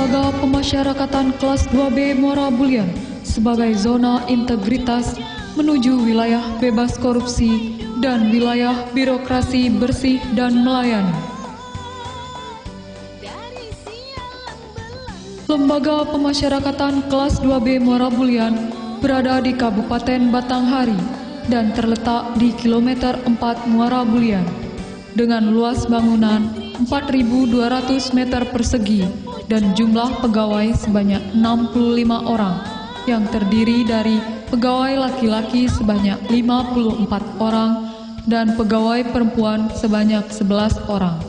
Lembaga Pemasyarakatan Kelas 2B Muara Bulyan sebagai zona integritas menuju wilayah bebas korupsi dan wilayah birokrasi bersih dan melayani. Lembaga Pemasyarakatan Kelas 2B Muara Bulyan berada di Kabupaten Batanghari dan terletak di kilometer 4 Muara Bulyan dengan luas bangunan 4.200 meter persegi dan jumlah pegawai sebanyak 65 orang yang terdiri dari pegawai laki-laki sebanyak 54 orang dan pegawai perempuan sebanyak 11 orang.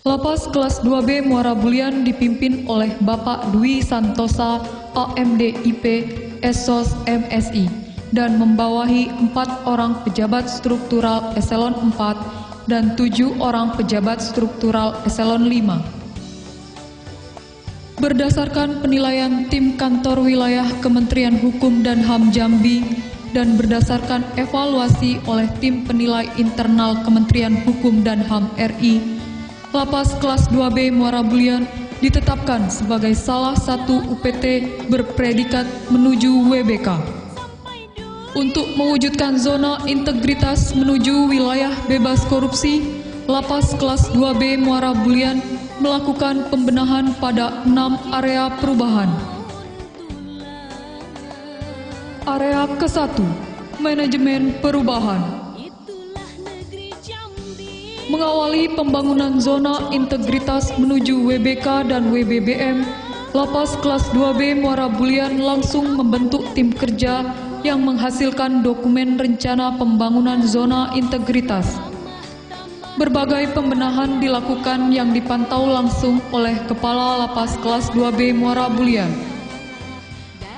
Lapas kelas 2B Muara Bulyan dipimpin oleh Bapak Dwi Santosa, AMDIP, Esos MSI, dan membawahi 4 orang pejabat struktural eselon 4 dan 7 orang pejabat struktural eselon 5. Berdasarkan penilaian tim kantor wilayah Kementerian Hukum dan HAM Jambi dan berdasarkan evaluasi oleh tim penilai internal Kementerian Hukum dan HAM RI, Lapas kelas 2B Muara Bulyan ditetapkan sebagai salah satu UPT berpredikat menuju WBK. Untuk mewujudkan zona integritas menuju wilayah bebas korupsi, Lapas kelas 2B Muara Bulyan melakukan pembenahan pada 6 area perubahan. Area ke-1, manajemen perubahan. Mengawali pembangunan zona integritas menuju WBK dan WBBM, Lapas kelas 2B Muara Bulyan langsung membentuk tim kerja yang menghasilkan dokumen rencana pembangunan zona integritas. Berbagai pembenahan dilakukan yang dipantau langsung oleh Kepala Lapas kelas 2B Muara Bulyan.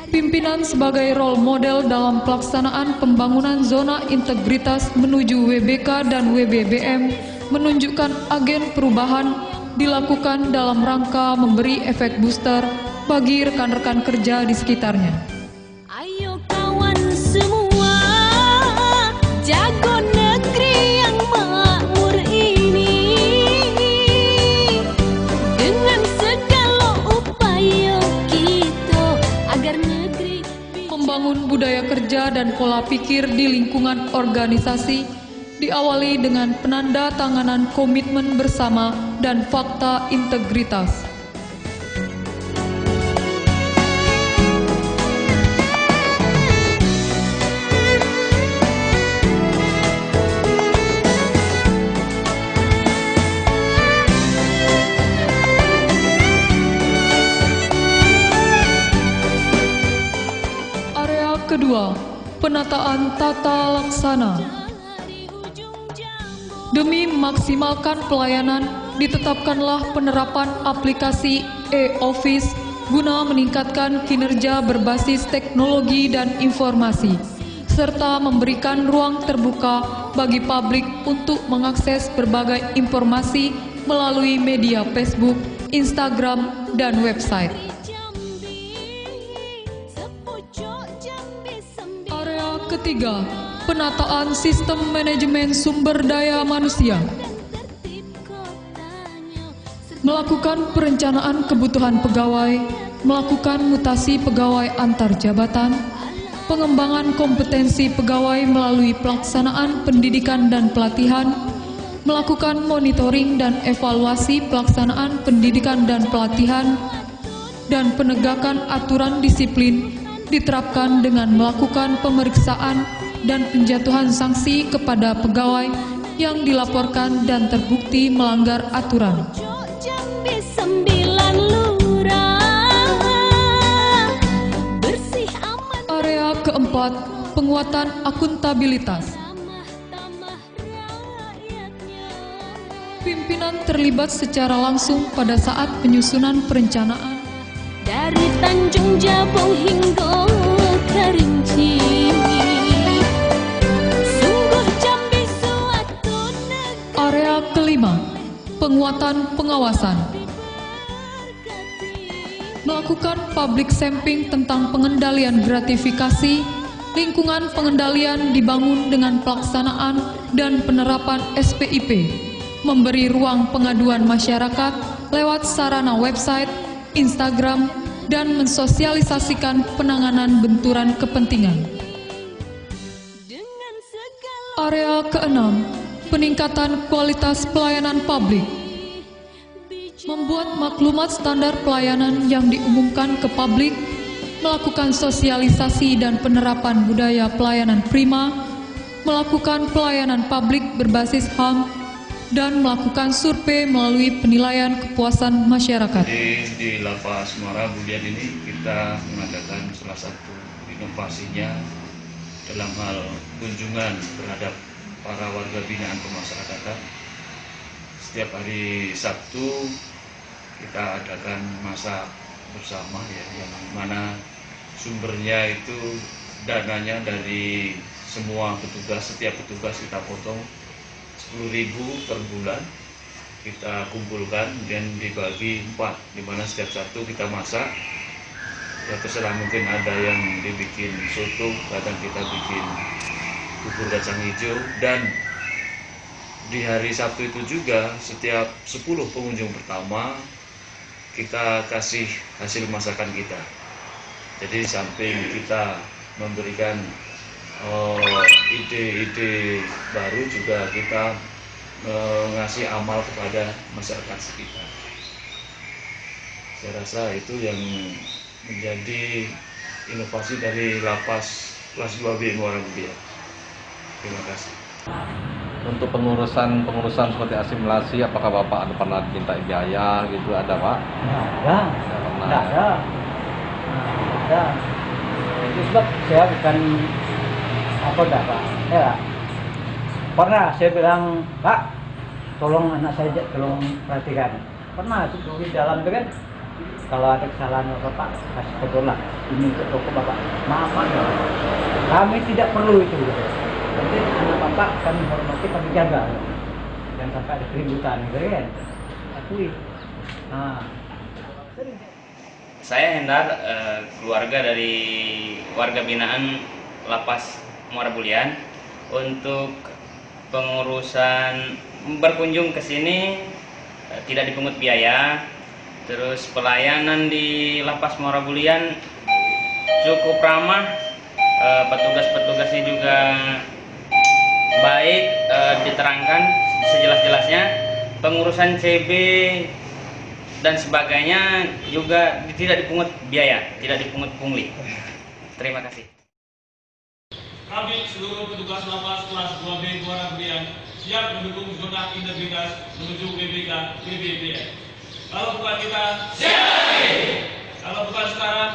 Pimpinan sebagai role model dalam pelaksanaan pembangunan zona integritas menuju WBK dan WBBM menunjukkan agen perubahan dilakukan dalam rangka memberi efek booster bagi rekan-rekan kerja di sekitarnya. Ayo kawan semua, jago negeri yang makmur ini dengan segala upaya kita agar negeri membangun budaya kerja dan pola pikir di lingkungan organisasi diawali dengan penandatanganan komitmen bersama dan fakta integritas. Area kedua, penataan tata laksana. Demi memaksimalkan pelayanan, ditetapkanlah penerapan aplikasi e-office guna meningkatkan kinerja berbasis teknologi dan informasi, serta memberikan ruang terbuka bagi publik untuk mengakses berbagai informasi melalui media Facebook, Instagram, dan website. Area ketiga, penataan sistem manajemen sumber daya manusia. Melakukan perencanaan kebutuhan pegawai, melakukan mutasi pegawai antar jabatan, pengembangan kompetensi pegawai melalui pelaksanaan pendidikan dan pelatihan, melakukan monitoring dan evaluasi pelaksanaan pendidikan dan pelatihan, dan penegakan aturan disiplin diterapkan dengan melakukan pemeriksaan dan penjatuhan sanksi kepada pegawai yang dilaporkan dan terbukti melanggar aturan. Area keempat, penguatan akuntabilitas. Pimpinan terlibat secara langsung pada saat penyusunan perencanaan dari Tanjung Jabung hingga Kerinci. Area kelima, penguatan pengawasan. Melakukan public sampling tentang pengendalian gratifikasi, lingkungan pengendalian dibangun dengan pelaksanaan dan penerapan SPIP, memberi ruang pengaduan masyarakat, lewat sarana website, Instagram, dan mensosialisasikan penanganan benturan kepentingan. dengan segala Area keenam, peningkatan kualitas pelayanan publik. Membuat maklumat standar pelayanan yang diumumkan ke publik, melakukan sosialisasi dan penerapan budaya pelayanan prima, melakukan pelayanan publik berbasis HAM, dan melakukan survei melalui penilaian kepuasan masyarakat. Di Lapas Muara Bulian ini kita mengadakan salah satu inovasinya dalam hal kunjungan terhadap para warga binaan pemasyarakatan. Setiap hari Sabtu kita adakan masak bersama ya, yang mana sumbernya itu dananya dari semua petugas, setiap petugas kita potong 10.000 per bulan, kita kumpulkan dan dibagi 4, di mana setiap Sabtu kita masak. Ya terserah, mungkin ada yang dibikin soto, kadang kita bikin bubur kacang hijau, dan di hari Sabtu itu juga setiap 10 pengunjung pertama kita kasih hasil masakan kita. Jadi samping kita memberikan ide-ide baru, juga kita ngasih amal kepada masyarakat sekitar. Saya rasa itu yang menjadi inovasi dari lapas kelas 2B Muara Bulian. Terima kasih. Untuk pengurusan seperti asimilasi, apakah Bapak ada pernah minta biaya gitu, ada Pak? Tidak pernah. ada. Itu sebab saya bukan apa dah Pak. Ya, pernah saya bilang, Pak, tolong anak saya, tolong perhatikan. Pernah itu di dalam itu kan, kalau ada kesalahan Bapak kasih tegur lah. Ini untuk toko Bapak. Maaf ya. Kami tidak perlu itu. Gitu. Nanti anak Bapak kami hormati, kami jaga. Jangan sampai ada keributan, gitu kan? Akui. Nah. Saya Hendar, keluarga dari warga binaan Lapas Muara Bulian. Untuk pengurusan berkunjung ke sini tidak dipungut biaya. Terus pelayanan di Lapas Muara Bulian cukup ramah, petugas-petugasnya juga baik, diterangkan sejelas-jelasnya. Pengurusan CB dan sebagainya juga tidak dipungut biaya, tidak dipungut pungli. Terima kasih. Kami seluruh petugas lapas kelas 2B Muara Bulian siap mendukung zona integritas menuju BBK BBBN. Kalau bukan kita, siapa lagi? Kalau bukan sekarang,